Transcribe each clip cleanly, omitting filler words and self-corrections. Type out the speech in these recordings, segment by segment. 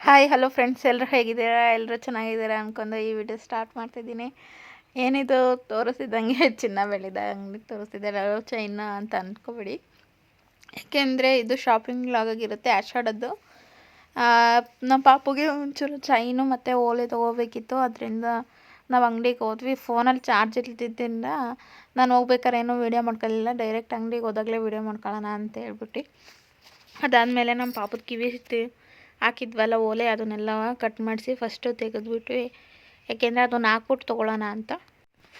Hi hello friends, ಎಲ್ಲರೂ ಹೇಗಿದ್ದೀರಾ? ಎಲ್ಲರೂ ಚೆನ್ನಾಗಿದ್ದೀರಾ ಅಂದ್ಕೊಂಡು ಈ ವಿಡಿಯೋ ಸ್ಟಾರ್ಟ್ ಮಾಡ್ತಿದ್ದೀನಿ. ಏನಿದು ತೋರಿಸಿದಂಗೆ ಚಿನ್ನ ಬೆಳ್ಳಿದ ಅಂಗಡಿ ತೋರಿಸ್ತಿದ್ದಾರೆ, ಚೈನ ಅಂತ ಅಂದ್ಕೊಬೇಡಿ. ಯಾಕೆಂದರೆ ಇದು ಶಾಪಿಂಗ್ ಲಾಗಾಗಿರುತ್ತೆ ಆಷಾಢದ್ದು. ನಮ್ಮ ಪಾಪುಗೆ ಒಂಚೂರು ಚೈನು ಮತ್ತು ಓಲೆ ತೊಗೋಬೇಕಿತ್ತು. ಅದರಿಂದ ನಾವು ಅಂಗಡಿಗೆ ಹೋದ್ವಿ. ಫೋನಲ್ಲಿ ಚಾರ್ಜ್ ಇಲ್ದಿದ್ದರಿಂದ ನಾನು ಹೋಗ್ಬೇಕಾದ್ರೆ ಏನೂ ವೀಡಿಯೋ ಮಾಡ್ಕೊಳ್ಳಿಲ್ಲ. ಡೈರೆಕ್ಟ್ ಅಂಗಡಿಗೆ ಹೋದಾಗಲೇ ವೀಡಿಯೋ ಮಾಡ್ಕೊಳ್ಳೋಣ ಅಂತ ಹೇಳ್ಬಿಟ್ಟು ಅದಾದಮೇಲೆ ನಮ್ಮ ಪಾಪದ ಕಿವಿ ಹಾಕಿದ್ವಲ್ಲ ಓಲೆ, ಅದನ್ನೆಲ್ಲ ಕಟ್ ಮಾಡಿಸಿ ಫಸ್ಟು ತೆಗೆದ್ಬಿಟ್ಟು, ಯಾಕೆಂದರೆ ಅದನ್ನು ಹಾಕ್ಬಿಟ್ಟು ತೊಗೊಳ್ಳೋಣ ಅಂತ.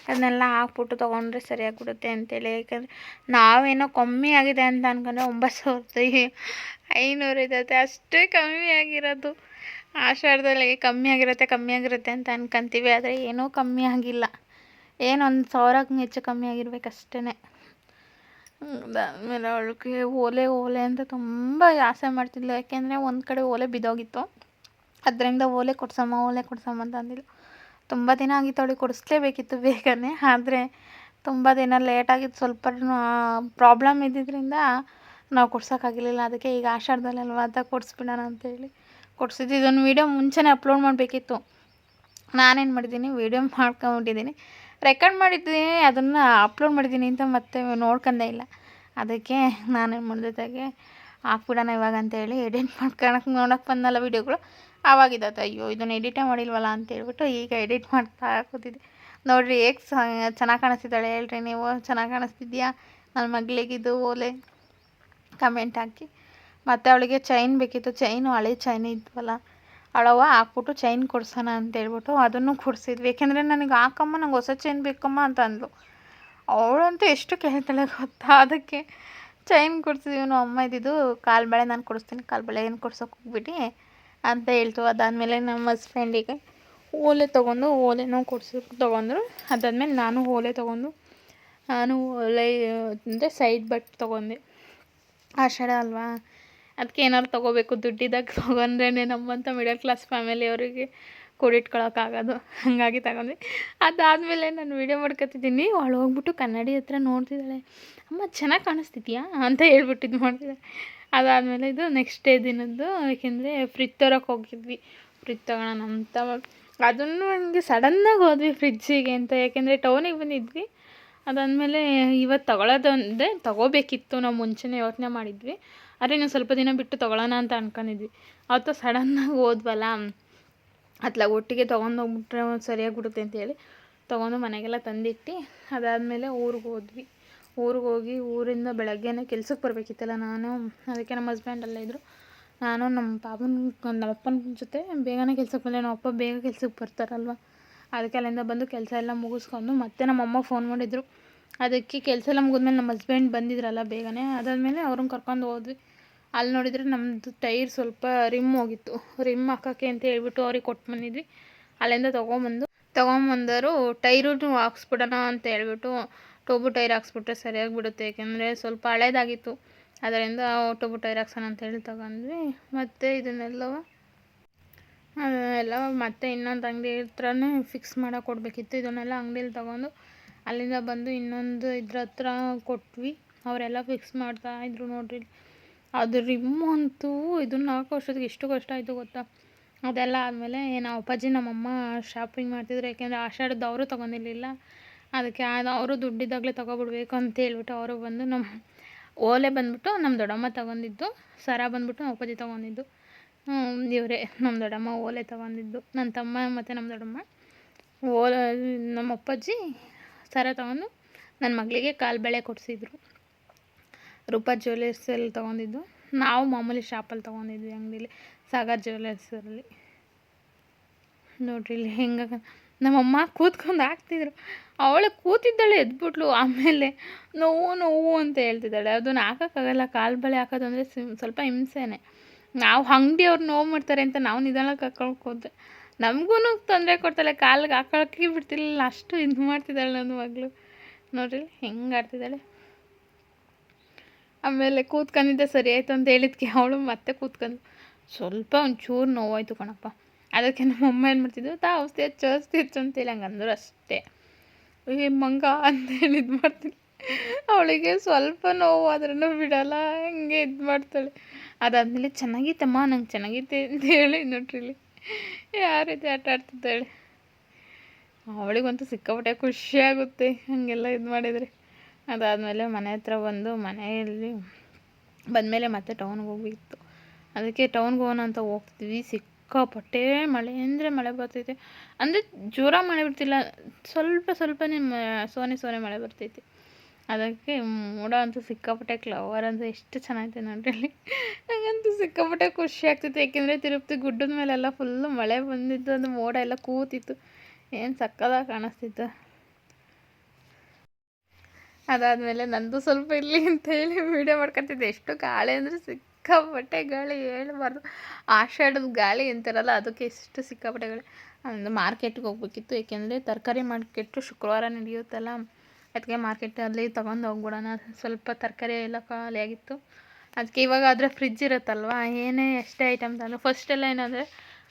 ಅದನ್ನೆಲ್ಲ ಹಾಕ್ಬಿಟ್ಟು ತೊಗೊಂಡ್ರೆ ಸರಿಯಾಗಿಬಿಡುತ್ತೆ ಅಂತೇಳಿ. ಯಾಕಂದರೆ ನಾವೇನೋ ಕಮ್ಮಿ ಆಗಿದೆ ಅಂತ ಅಂದ್ಕೊಂಡ್ರೆ 9,500 ಇರುತ್ತೆ, ಅಷ್ಟೇ ಕಮ್ಮಿ ಆಗಿರೋದು. ಆಷಾಢದಲ್ಲಿ ಕಮ್ಮಿ ಆಗಿರುತ್ತೆ ಅಂತ ಅನ್ಕೊಂತೀವಿ, ಆದರೆ ಏನೂ ಕಮ್ಮಿ ಆಗಿಲ್ಲ. ಏನು 1,000 ಹೆಚ್ಚು ಕಮ್ಮಿ ಆಗಿರ್ಬೇಕಷ್ಟೇ. ಅದಾದಮೇಲೆ ಅವಳಿಗೆ ಓಲೆ ಅಂತ ತುಂಬ ಆಸೆ ಮಾಡ್ತಿದ್ಲು. ಯಾಕೆಂದರೆ ಒಂದು ಕಡೆ ಓಲೆ ಬಿದ್ದೋಗಿತ್ತು, ಅದರಿಂದ ಓಲೆ ಕೊಡ್ಸಮ್ಮ ಅಂತ ಅಂದಿಲ್ಲ. ತುಂಬ ದಿನ ಆಗಿತ್ತು, ಅವಳಿಗೆ ಕೊಡಿಸ್ಲೇಬೇಕಿತ್ತು ಬೇಗನೆ. ಆದರೆ ತುಂಬ ದಿನ ಲೇಟಾಗಿದ್ದು, ಸ್ವಲ್ಪ ಪ್ರಾಬ್ಲಮ್ ಇದ್ದಿದ್ದರಿಂದ ನಾವು ಕೊಡ್ಸೋಕ್ಕಾಗಿರಲಿಲ್ಲ. ಅದಕ್ಕೆ ಈಗ ಆಷಾಢದಲ್ಲಲ್ವ ಅಂತ ಕೊಡಿಸ್ಬಿಡೋಣ ಅಂತೇಳಿ ಕೊಡಿಸಿದ್ದು. ಇದೊಂದು ವೀಡಿಯೋ ಮುಂಚೆನೇ ಅಪ್ಲೋಡ್ ಮಾಡಬೇಕಿತ್ತು. ನಾನೇನು ಮಾಡಿದ್ದೀನಿ, ವೀಡಿಯೋ ಮಾಡ್ಕೊಂಬಿಟ್ಟಿದ್ದೀನಿ, ರೆಕಾರ್ಡ್ ಮಾಡಿದ್ದೀನಿ, ಅದನ್ನು ಅಪ್ಲೋಡ್ ಮಾಡಿದ್ದೀನಿ ಅಂತ ಮತ್ತೆ ನೋಡ್ಕೊಂಡೇ ಇಲ್ಲ. ಅದಕ್ಕೆ ನಾನೇನು ಮಾಡಿದಾಗೆ ಹಾಕ್ಬಿಡೋಣ ಇವಾಗ ಅಂತೇಳಿ ಎಡಿಟ್ ನೋಡೋಕ್ಕೆ ಬಂದಲ್ಲ ವೀಡಿಯೋಗಳು, ಆವಾಗಿದ್ದತ್ತು. ಅಯ್ಯೋ ಇದನ್ನು ಎಡಿಟೇ ಮಾಡಿಲ್ವಲ್ಲ ಅಂತೇಳ್ಬಿಟ್ಟು ಈಗ ಎಡಿಟ್ ಮಾಡ್ತಾ ಕೂತಿದ್ದೆ. ನೋಡಿರಿ ಹೇಗೆ ಚೆನ್ನಾಗಿ ಕಾಣಿಸ್ತಿದ್ದಾಳೆ, ಹೇಳ್ರಿ ನೀವು, ಚೆನ್ನಾಗಿ ಕಾಣಿಸ್ತಿದ್ಯಾ ನನ್ನ ಮಗಳಿಗಿದು ಓಲೆ? ಕಮೆಂಟ್ ಹಾಕಿ. ಮತ್ತು ಅವಳಿಗೆ ಚೈನ್ ಬೇಕಿತ್ತು, ಚೈನು ಹಳೆ ಚೈನ್ ಇದ್ವಲ್ಲ ಅವಳವ ಹಾಕ್ಬಿಟ್ಟು ಚೈನ್ ಕೊಡ್ಸೋಣ ಅಂತೇಳ್ಬಿಟ್ಟು ಅದನ್ನು ಕೊಡಿಸಿದ್ವಿ. ಏಕೆಂದರೆ ನನಗೆ ಹಾಕಮ್ಮ, ನಂಗೆ ಹೊಸ ಚೈನ್ ಬೇಕಮ್ಮ ಅಂತ ಅಂದ್ಲು. ಅವಳಂತೂ ಎಷ್ಟು ಕೇಳ್ತಾಳೆ ಗೊತ್ತಾ, ಅದಕ್ಕೆ ಚೈನ್ ಕೊಡ್ಸಿದ್ವಿ. ಅಮ್ಮ ಇದ್ದಿದ್ದು ಕಾಲು ಬಳೆ ನಾನು ಕೊಡಿಸ್ತೀನಿ, ಕಾಲು ಬಳೆ ಏನು ಕೊಡ್ಸೋಕೆ ಹೋಗ್ಬಿಟ್ಟು ಅಂತ ಹೇಳ್ತು. ಅದಾದಮೇಲೆ ನಮ್ಮ ಹಸ್ಬೆಂಡಿಗೆ ಓಲೆನೂ ತೊಗೊಂಡ್ರು. ಅದಾದಮೇಲೆ ನಾನು ಓಲೆ ಅಂದರೆ ಸೈಡ್ ಬಟ್ ತೊಗೊಂಡೆ. ಆಷಾಢ ಅಲ್ವಾ, ಅದಕ್ಕೆ ಏನಾದ್ರು ತೊಗೋಬೇಕು, ದುಡ್ಡಿದ್ದಾಗ ತೊಗೊಂಡ್ರೇ ನಮ್ಮಂಥ ಮಿಡಲ್ ಕ್ಲಾಸ್ ಫ್ಯಾಮಿಲಿಯವರಿಗೆ ಕೂಡಿಟ್ಕೊಳಕ್ಕಾಗೋದು. ಹಾಗಾಗಿ ತಗೊಂಡ್ವಿ. ಅದಾದಮೇಲೆ ನಾನು ವೀಡಿಯೋ ಮಾಡ್ಕೊತಿದ್ದೀನಿ, ಅವಳು ಹೋಗ್ಬಿಟ್ಟು ಕನ್ನಡಿ ಹತ್ರ ನೋಡ್ತಿದ್ದಾಳೆ. ಅಮ್ಮ ಚೆನ್ನಾಗಿ ಕಾಣಿಸ್ತಿದ್ಯಾ ಅಂತ ಹೇಳ್ಬಿಟ್ಟಿದ್ದು ಮಾಡ್ತಿದ್ದಾಳೆ. ಅದಾದಮೇಲೆ ಇದು ನೆಕ್ಸ್ಟ್ ಡೇ ದಿನದ್ದು. ಏಕೆಂದರೆ ಫ್ರಿಜ್ ತರೋಕೆ ಹೋಗಿದ್ವಿ, ಫ್ರಿಜ್ ತಗೊಳ್ಳೋಣ ಅಂತ. ಅದನ್ನು ನನಗೆ ಸಡನ್ನಾಗಿ ಹೋದ್ವಿ ಫ್ರಿಜ್ಜಿಗೆ ಅಂತ, ಯಾಕೆಂದರೆ ಟೌನಿಗೆ ಬಂದಿದ್ವಿ. ಅದಾದಮೇಲೆ ಇವತ್ತು ತಗೊಳ್ಳೋದಂದರೆ ತೊಗೋಬೇಕಿತ್ತು, ನಾವು ಮುಂಚೆನೇ ಯೋಚನೆ ಮಾಡಿದ್ವಿ. ಆದರೆ ಇನ್ನೂ ಸ್ವಲ್ಪ ದಿನ ಬಿಟ್ಟು ತೊಗೊಳ್ಳೋಣ ಅಂತ ಅಂದ್ಕೊಂಡಿದ್ವಿ. ಅವತ್ತು ಸಡನ್ನಾಗಿ ಹೋದ್ವಲ್ಲ, ಒಟ್ಟಿಗೆ ತೊಗೊಂಡೋಗ್ಬಿಟ್ರೆ ಸರಿಯಾಗಿಬಿಡುತ್ತೆ ಅಂತೇಳಿ ತೊಗೊಂಡು ಮನೆಗೆಲ್ಲ ತಂದಿಟ್ಟು ಅದಾದಮೇಲೆ ಊರಿಗೆ ಹೋಗಿ ಊರಿಂದ ಬೆಳಗ್ಗೆನೇ ಕೆಲ್ಸಕ್ಕೆ ಬರಬೇಕಿತ್ತಲ್ಲ ನಾನು. ಅದಕ್ಕೆ ನಮ್ಮ ಹಸ್ಬೆಂಡ್ ಅಲ್ಲೇ ಇದ್ದರು. ನಾನು ನಮ್ಮ ಅಪ್ಪನ ಜೊತೆ ಬೇಗನೆ ಕೆಲ್ಸಕ್ಕೆ ಬಂದೆ. ನಮ್ಮ ಅಪ್ಪ ಬೇಗ ಕೆಲ್ಸಕ್ಕೆ ಬರ್ತಾರಲ್ವ, ಅದಕ್ಕೆ ಅಲ್ಲಿಂದ ಬಂದು ಕೆಲಸ ಎಲ್ಲ ಮುಗಿಸ್ಕೊಂಡು ಮತ್ತೆ ನಮ್ಮಮ್ಮ ಫೋನ್ ಮಾಡಿದರು. ಅದಕ್ಕೆ ಕೆಲಸ ಎಲ್ಲ ಮುಗಿದ್ಮೇಲೆ ನಮ್ಮ ಹಸ್ಬೆಂಡ್ ಬಂದಿದ್ರಲ್ಲ ಬೇಗನೆ. ಅದಾದಮೇಲೆ ಅವ್ರನ್ನ ಕರ್ಕೊಂಡು ಹೋದ್ವಿ. ಅಲ್ಲಿ ನೋಡಿದರೆ ನಮ್ಮದು ಟೈರ್ ಸ್ವಲ್ಪ ರಿಮ್ ಹೋಗಿತ್ತು, ರಿಮ್ ಹಾಕೋಕ್ಕೆ ಅಂತ ಹೇಳ್ಬಿಟ್ಟು ಅವ್ರಿಗೆ ಕೊಟ್ಟು ಬಂದಿದ್ವಿ. ಅಲ್ಲಿಂದ ತೊಗೊಂಬಂದರು. ಟೈರು ಹಾಕ್ಸ್ಬಿಡೋಣ ಅಂತ ಹೇಳ್ಬಿಟ್ಟು ಟೂಬು ಟೈರ್ ಹಾಕ್ಸ್ಬಿಟ್ರೆ ಸರಿಯಾಗಿಬಿಡುತ್ತೆ. ಏಕೆಂದರೆ ಸ್ವಲ್ಪ ಹಳೇದಾಗಿತ್ತು, ಅದರಿಂದ ಟೂಬು ಟೈರ್ ಹಾಕ್ಸೋಣ ಅಂತೇಳಿ ತಗೊಂಡ್ವಿ. ಮತ್ತು ಇದನ್ನೆಲ್ಲ ಮತ್ತೆ ಇನ್ನೊಂದು ಅಂಗಡಿ ಹತ್ರನೇ ಫಿಕ್ಸ್ ಮಾಡೋಕೆ ಕೊಡಬೇಕಿತ್ತು. ಇದನ್ನೆಲ್ಲ ಅಂಗಡಿಯಲ್ಲಿ ತೊಗೊಂಡು ಅಲ್ಲಿಂದ ಬಂದು ಇನ್ನೊಂದು ಇದ್ರ ಹತ್ರ ಕೊಟ್ವಿ. ಅವರೆಲ್ಲ ಫಿಕ್ಸ್ ಮಾಡ್ತಾಯಿದ್ರು. ನೋಡ್ರಿ, ಅದು ರಿಮ್ಮು ಅಂತೂ ಇದನ್ನು ಹಾಕೋ ಅಷ್ಟೊತ್ತಿಗೆ ಎಷ್ಟು ಕಷ್ಟ ಆಯಿತು ಗೊತ್ತಾ. ಅದೆಲ್ಲ ಆದಮೇಲೆ ನಮ್ಮ ಅಪ್ಪಾಜಿ ನಮ್ಮಮ್ಮ ಶಾಪಿಂಗ್ ಮಾಡ್ತಿದ್ರು. ಯಾಕೆಂದರೆ ಆಷಾಢದ್ದು ಅವರು ತೊಗೊಂಡಿರಲಿಲ್ಲ, ಅದಕ್ಕೆ ಅವರು ದುಡ್ಡಿದ್ದಾಗಲೇ ತೊಗೊಬಿಡ್ಬೇಕು ಅಂತ ಹೇಳ್ಬಿಟ್ಟು ಅವರು ಬಂದು ನಮ್ಮ ಓಲೆ ಬಂದ್ಬಿಟ್ಟು ನಮ್ಮ ದೊಡ್ಡಮ್ಮ ತೊಗೊಂಡಿದ್ದು, ಸರ ಬಂದ್ಬಿಟ್ಟು ನಮ್ಮ ಅಪ್ಪಾಜಿ ತೊಗೊಂಡಿದ್ದು. ಇವರೇ ನಮ್ಮ ದೊಡ್ಡಮ್ಮ ಓಲೆ ತೊಗೊಂಡಿದ್ದು, ನನ್ನ ತಮ್ಮ ಮತ್ತು ನಮ್ಮ ದೊಡ್ಡಮ್ಮ. ನಮ್ಮ ಅಪ್ಪಾಜಿ ಸರ ತೊಗೊಂಡು ನನ್ನ ಮಗಳಿಗೆ ಕಾಲು ಬಳೆ ಕೊಡಿಸಿದ್ರು. ರೂಪಾ ಜ್ಯುವೆಲರ್ಸಲ್ಲಿ ತೊಗೊಂಡಿದ್ದು. ನಾವು ಮಾಮೂಲಿ ಶಾಪಲ್ಲಿ ತೊಗೊಂಡಿದ್ವಿ, ಅಂಗಡೀಲಿ, ಸಾಗರ್ ಜ್ಯುವೆಲರ್ಸಲ್ಲಿ. ನೋಡ್ರಿ ಇಲ್ಲಿ ಹೆಂಗೆ ನಮ್ಮಮ್ಮ ಕೂತ್ಕೊಂಡು ಹಾಕ್ತಿದ್ರು. ಅವಳು ಕೂತಿದ್ದಾಳೆ, ಎದ್ಬಿಟ್ಲು. ಆಮೇಲೆ ನೋವು ಅಂತ ಹೇಳ್ತಿದ್ದಾಳೆ. ಅದನ್ನು ಹಾಕೋಕ್ಕಾಗಲ್ಲ, ಕಾಲು ಬಳೆ ಹಾಕೋದು ಅಂದರೆ ಸ್ವಲ್ಪ ಹಿಂಸೆನೇ. ನಾವು ಅಂಗಡಿಯವ್ರು ನೋವು ಮಾಡ್ತಾರೆ ಅಂತ ನಾವು ನಿಧಾನಕ್ಕೆ ಹಾಕೊಳಕ್ಕೆ ಹೋದ್ರೆ ನಮಗೂ ತೊಂದರೆ ಕೊಡ್ತಾಳೆ, ಕಾಲಿಗೆ ಹಾಕೊಳಕ್ಕೆ ಬಿಡ್ತಿರ್ಲಿಲ್ಲ, ಅಷ್ಟು ಇದು ಮಾಡ್ತಿದ್ದಾಳೆ ನನ್ನ ಮಗಳು. ನೋಡ್ರಿ ಹೆಂಗೆ ಆಡ್ತಿದ್ದಾಳೆ. ಆಮೇಲೆ ಕೂತ್ಕೊಂಡಿದ್ದೆ ಸರಿ ಆಯಿತು ಅಂತ ಹೇಳಿದ್ಕೆ ಅವಳು ಮತ್ತೆ ಕೂತ್ಕೊಂಡು ಸ್ವಲ್ಪ ಒಂಚೂರು ನೋವಾಯಿತು ಕಣಪ್ಪ. ಅದಕ್ಕೆ ನಮ್ಮಮ್ಮ ಏನು ಮಾಡ್ತಿದ್ದು, ಔಷಧಿ ಹೆಚ್ಚು ಅಂತೇಳಿ ಹಂಗೆ ಅಂದರು ಅಷ್ಟೇ. ಮಂಗ ಅಂತೇಳಿ ಇದು ಮಾಡ್ತೀನಿ. ಅವಳಿಗೆ ಸ್ವಲ್ಪ ನೋವು ಆದ್ರೂ ಬಿಡಲ್ಲ, ಹಂಗೆ ಇದು ಮಾಡ್ತಾಳೆ. ಅದಾದಮೇಲೆ ಚೆನ್ನಾಗಿತ್ತಮ್ಮ, ನಂಗೆ ಚೆನ್ನಾಗಿತ್ತೆ ಅಂತ ಹೇಳಿ ನೋಡ್ರಿ ಇಲ್ಲಿ ಯಾವ ರೀತಿ ಆಟ ಆಡ್ತಿದ್ದಾಳೆ. ಅವಳಿಗಂತೂ ಸಿಕ್ಕಾಪಟ್ಟೆ ಖುಷಿಯಾಗುತ್ತೆ ಹಾಗೆಲ್ಲ ಇದು ಮಾಡಿದರೆ. ಅದಾದಮೇಲೆ ಮನೆ ಹತ್ರ ಬಂದು ಮನೆಯಲ್ಲಿ ಬಂದಮೇಲೆ ಮತ್ತೆ ಟೌನ್ಗೆ ಹೋಗ್ಬೇಕಿತ್ತು. ಅದಕ್ಕೆ ಟೌನ್ಗೆ ಹೋಗೋಣ ಅಂತ ಹೋಗ್ತಿದ್ವಿ. ಸಿಕ್ಕಾಪಟ್ಟೆ ಮಳೆ ಅಂದರೆ ಮಳೆ ಬರ್ತೈತೆ, ಅಂದರೆ ಜೋರಾಗಿ ಮಳೆ ಬರ್ತಿಲ್ಲ, ಸ್ವಲ್ಪ ಸ್ವಲ್ಪನೇ ಸೋನೆ ಸೋನೆ ಮಳೆ ಬರ್ತೈತಿ. ಅದಕ್ಕೆ ಮೋಡ ಅಂತೂ ಸಿಕ್ಕಾಪಟ್ಟೆ ಕ್ಲವರ್ ಅಂತೂ ಎಷ್ಟು ಚೆನ್ನಾಗೈತೆ ನೋಡ್ರಿ ಅಲ್ಲಿ. ನನಗಂತೂ ಸಿಕ್ಕಾಪಟ್ಟೆ ಖುಷಿ ಆಗ್ತೈತೆ, ಯಾಕೆಂದರೆ ತಿರುಪತಿ ಗುಡ್ಡದ ಮೇಲೆಲ್ಲ ಫುಲ್ಲು ಮಳೆ ಬಂದಿದ್ದು, ಅದು ಮೋಡ ಎಲ್ಲ ಕೂತಿತ್ತು, ಏನು ಸಕ್ಕದಾಗಿ ಕಾಣಿಸ್ತಿತ್ತು. ಅದಾದಮೇಲೆ ನಂದು ಸ್ವಲ್ಪ ಇರಲಿ ಅಂತ ಹೇಳಿ ವೀಡಿಯೋ ಮಾಡ್ಕೊತಿದ್ದೆ. ಎಷ್ಟು ಗಾಳಿ ಅಂದರೆ ಸಿಕ್ಕಾಪಟ್ಟೆ ಗಾಳಿ, ಹೇಳ್ಬಾರ್ದು. ಆಷಾಢದ ಗಾಳಿ ಅಂತಾರಲ್ಲ, ಅದಕ್ಕೆ ಎಷ್ಟು ಸಿಕ್ಕಾಪಟ್ಟೆ ಗಾಳಿ. ಒಂದು ಮಾರ್ಕೆಟ್ಗೆ ಹೋಗ್ಬೇಕಿತ್ತು, ಏಕೆಂದರೆ ತರಕಾರಿ ಮಾರ್ಕೆಟು ಶುಕ್ರವಾರ ನಡೆಯುತ್ತಲ್ಲ, ಅದಕ್ಕೆ ಮಾರ್ಕೆಟಲ್ಲಿ ತೊಗೊಂಡು ಹೋಗ್ಬಿಡೋಣ. ಸ್ವಲ್ಪ ತರಕಾರಿ ಎಲ್ಲ ಖಾಲಿಯಾಗಿತ್ತು. ಅದಕ್ಕೆ ಇವಾಗ ಆದರೆ ಫ್ರಿಜ್ ಇರುತ್ತಲ್ವ, ಏನೇ ಎಷ್ಟೇ ಐಟಮ್ ತಂದು ಫಸ್ಟೆಲ್ಲ ಏನಂದರೆ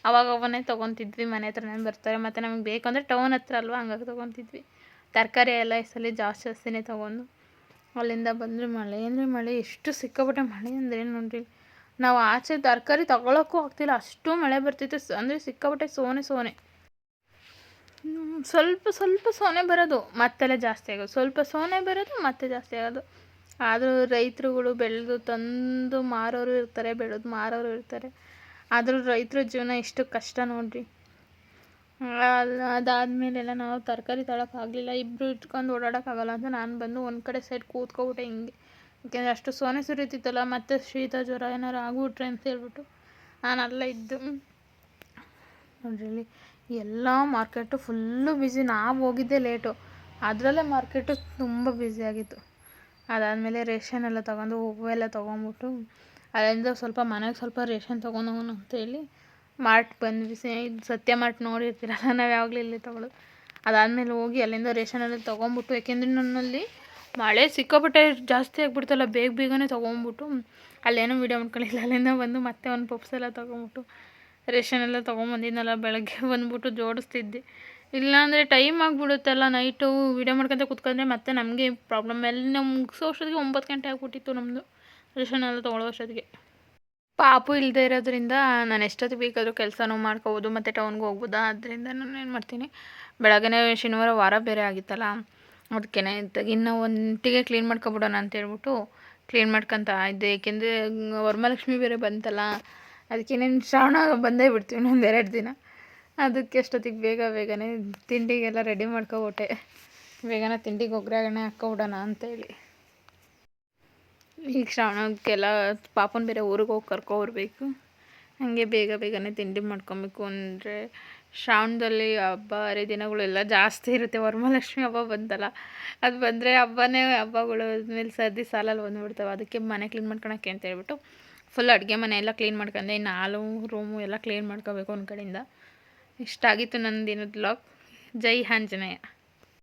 ಅವಾಗವನ್ನೇ ತೊಗೊತಿದ್ವಿ, ಮನೆ ಹತ್ರನೇ ಬರ್ತಾರೆ, ಮತ್ತು ನಮಗೆ ಬೇಕಂದರೆ ಟೌನ್ ಹತ್ರ ಅಲ್ವ, ಹಂಗಾಗಿ ತೊಗೊತಿದ್ವಿ. ತರಕಾರಿ ಎಲ್ಲ ಈ ಸಲ ಜಾಸ್ತಿನೇ ತೊಗೊಂಡು ಅಲ್ಲಿಂದ ಬಂದರೆ ಮಳೆ ಅಂದರೆ ಮಳೆ, ಎಷ್ಟು ಸಿಕ್ಕಾಪಟ್ಟೆ ಮಳೆ ಅಂದರೆ ನೋಡ್ರಿ. ನಾವು ಆಚೆ ತರಕಾರಿ ತೊಗೊಳಕ್ಕೂ ಆಗ್ತಿಲ್ಲ, ಅಷ್ಟು ಮಳೆ ಬರ್ತಿತ್ತು. ಅಂದರೆ ಸಿಕ್ಕಾಪಟ್ಟೆ ಸೋನೆ ಸ್ವಲ್ಪ ಸ್ವಲ್ಪ ಸೋನೆ ಬರೋದು, ಮತ್ತೆಲ್ಲ ಜಾಸ್ತಿ ಆಗೋದು, ಸ್ವಲ್ಪ ಸೋನೆ ಬರೋದು ಮತ್ತೆ ಜಾಸ್ತಿ ಆಗೋದು. ಆದರೂ ರೈತರುಗಳು ಬೆಳೆದು ತಂದು ಮಾರೋರು ಇರ್ತಾರೆ, ಬೆಳೆದು ಮಾರೋರು ಇರ್ತಾರೆ. ಆದರೂ ರೈತರ ಜೀವನ ಎಷ್ಟು ಕಷ್ಟ ನೋಡ್ರಿ. ಅದಾದಮೇಲೆಲ್ಲ ನಾವು ತರಕಾರಿ ತಗೊಳಕ್ಕಾಗಲಿಲ್ಲ, ಇಬ್ಬರು ಇಟ್ಕೊಂಡು ಓಡಾಡೋಕ್ಕಾಗಲ್ಲ ಅಂತ ನಾನು ಬಂದು ಒಂದು ಕಡೆ ಸೈಡ್ ಕೂತ್ಕೊಬಿಟ್ಟೆ ಹಿಂಗೆ. ಯಾಕೆಂದರೆ ಅಷ್ಟು ಸೋನೆ ಸುರಿತಿತ್ತಲ್ಲ, ಮತ್ತು ಶೀತ ಜ್ವರ ಏನಾರು ಆಗ್ಬಿಟ್ರೆ ಅಂತ ಹೇಳ್ಬಿಟ್ಟು ನಾನು ಅಲ್ಲೇ ಇದ್ದು. ನೋಡ್ರಿ ಇಲ್ಲಿ ಎಲ್ಲ ಮಾರ್ಕೆಟು ಫುಲ್ಲು ಬ್ಯುಸಿ. ನಾವು ಹೋಗಿದ್ದೆ ಲೇಟು, ಅದರಲ್ಲೇ ಮಾರ್ಕೆಟು ತುಂಬ ಬ್ಯುಸಿಯಾಗಿತ್ತು. ಅದಾದಮೇಲೆ ರೇಷನ್ ಎಲ್ಲ ತೊಗೊಂಡು, ಹೂವು ಎಲ್ಲ ತೊಗೊಂಬಿಟ್ಟು ಅಲ್ಲಿಂದ ಸ್ವಲ್ಪ ಮನೆಗೆ ಸ್ವಲ್ಪ ರೇಷನ್ ತೊಗೊಂಡೋಗೋಣ ಅಂತೇಳಿ ಮಾರ್ಟ್ ಬಂದ್ವಿ. ಇದು ಸತ್ಯ ಮಾರ್ಟ್ ನೋಡಿರ್ತೀರಲ್ಲ, ನಾವು ಯಾವಾಗಲೂ ಇಲ್ಲಿ ತೊಗೊಳ್ಳೋದು. ಅದಾದಮೇಲೆ ಹೋಗಿ ಅಲ್ಲಿಂದ ರೇಷನೆಲ್ಲ ತೊಗೊಂಬಿಟ್ಟು, ಯಾಕೆಂದರೆ ನನ್ನಲ್ಲಿ ಮಳೆ ಸಿಕ್ಕಾಪಟ್ಟೆ ಜಾಸ್ತಿ ಆಗಿಬಿಡ್ತಲ್ಲ, ಬೇಗನೆ ತೊಗೊಂಬಿಟ್ಟು ಅಲ್ಲೇನೋ ವೀಡಿಯೋ ಮಾಡ್ಕೊಳ್ಳಿಲ್ಲ. ಅಲ್ಲಿಂದ ಬಂದು ಮತ್ತೆ ಒಂದು ಪಪ್ಸ್ ಎಲ್ಲ ತೊಗೊಂಬಿಟ್ಟು ರೇಷನೆಲ್ಲ ತೊಗೊಂಬಂದಿದ್ನಲ್ಲ, ಬೆಳಗ್ಗೆ ಬಂದ್ಬಿಟ್ಟು ಜೋಡಿಸ್ತಿದ್ದೆ. ಇಲ್ಲಾಂದರೆ ಟೈಮ್ ಆಗಿಬಿಡುತ್ತಲ್ಲ, ನೈಟು ವೀಡಿಯೋ ಮಾಡ್ಕೊತ ಕೂತ್ಕೊಂಡ್ರೆ ಮತ್ತೆ ನಮಗೆ ಪ್ರಾಬ್ಲಮ್. ಎಲ್ಲ ಮುಗಿಸೋ ಅಷ್ಟೊತ್ತಿಗೆ 9 ಗಂಟೆ ಆಗಿಬಿಟ್ಟಿತ್ತು ನಮ್ಮದು ರೇಷನೆಲ್ಲ ತೊಗೊಳ್ಳೋ ಅಷ್ಟೊತ್ತಿಗೆ. ಪಾಪು ಇಲ್ಲದೆ ಇರೋದ್ರಿಂದ ನಾನು ಎಷ್ಟೊತ್ತಿಗೆ ಬೇಕಾದರೂ ಕೆಲಸನೂ ಮಾಡ್ಕೋಬೋದು, ಮತ್ತು ಟೌನ್ಗೆ ಹೋಗ್ಬೋದು. ಆದ್ದರಿಂದ ನಾನು ಏನು ಮಾಡ್ತೀನಿ, ಬೆಳಗ್ಗೆ ಶನಿವಾರ ವಾರ ಬೇರೆ ಆಗಿತ್ತಲ್ಲ, ಅದಕ್ಕೆ ಇನ್ನು ಒಂಟಿಗೆ ಕ್ಲೀನ್ ಮಾಡ್ಕೊಬಿಡೋಣ ಅಂತೇಳ್ಬಿಟ್ಟು ಕ್ಲೀನ್ ಮಾಡ್ಕೊತ ಇದ್ದೆ. ಏಕೆಂದರೆ ವರಮಹಾಲಕ್ಷ್ಮಿ ಬೇರೆ ಬಂತಲ್ಲ, ಅದಕ್ಕೇನೇನು ಶ್ರಾವಣ ಬಂದೇ ಬಿಡ್ತೀವಿ ಇನ್ನೊಂದು 2 ದಿನ. ಅದಕ್ಕೆ ಅಷ್ಟೊತ್ತಿಗೆ ಬೇಗನೆ ತಿಂಡಿಗೆಲ್ಲ ರೆಡಿ ಮಾಡ್ಕೊಬಿಟ್ಟೆ. ಬೇಗನೆ ತಿಂಡಿಗೆ ಒಗ್ಗರಣೆ ಹಾಕ್ಕೊಬಿಡೋಣ ಅಂತೇಳಿ. ಈಗ ಶ್ರಾವಣಕ್ಕೆಲ್ಲ ಪಾಪನ ಬೇರೆ ಊರಿಗೆ ಹೋಗಿ ಕರ್ಕೊಬರ್ಬೇಕು, ಹಾಗೆ ಬೇಗನೆ ತಿಂಡಿ ಮಾಡ್ಕೊಬೇಕು. ಅಂದರೆ ಶ್ರಾವಣದಲ್ಲಿ ಹಬ್ಬ ಹರಿದಿನಗಳೆಲ್ಲ ಜಾಸ್ತಿ ಇರುತ್ತೆ. ವರಮಹಾಲಕ್ಷ್ಮಿ ಹಬ್ಬ ಬಂತಲ್ಲ, ಅದು ಬಂದರೆ ಹಬ್ಬಗಳು ಆದ್ಮೇಲೆ ಸರ್ದಿ ಸಾಲಲ್ಲಿ ಬಂದುಬಿಡ್ತಾವೆ. ಅದಕ್ಕೆ ಮನೆ ಕ್ಲೀನ್ ಮಾಡ್ಕೊಳಕ್ಕೆ ಅಂತ ಹೇಳ್ಬಿಟ್ಟು ಫುಲ್ ಅಡುಗೆ ಮನೆ ಎಲ್ಲ ಕ್ಲೀನ್ ಮಾಡ್ಕೊಂಡೆ. ಇನ್ನು ಹಾಲು ರೂಮು ಎಲ್ಲ ಕ್ಲೀನ್ ಮಾಡ್ಕೋಬೇಕು ಒಂದು ಕಡೆಯಿಂದ. ಇಷ್ಟಾಗಿತ್ತು ನನ್ನ ದಿನದ ವ್ಲಾಗ್. ಜೈ ಆಂಜನೇಯ.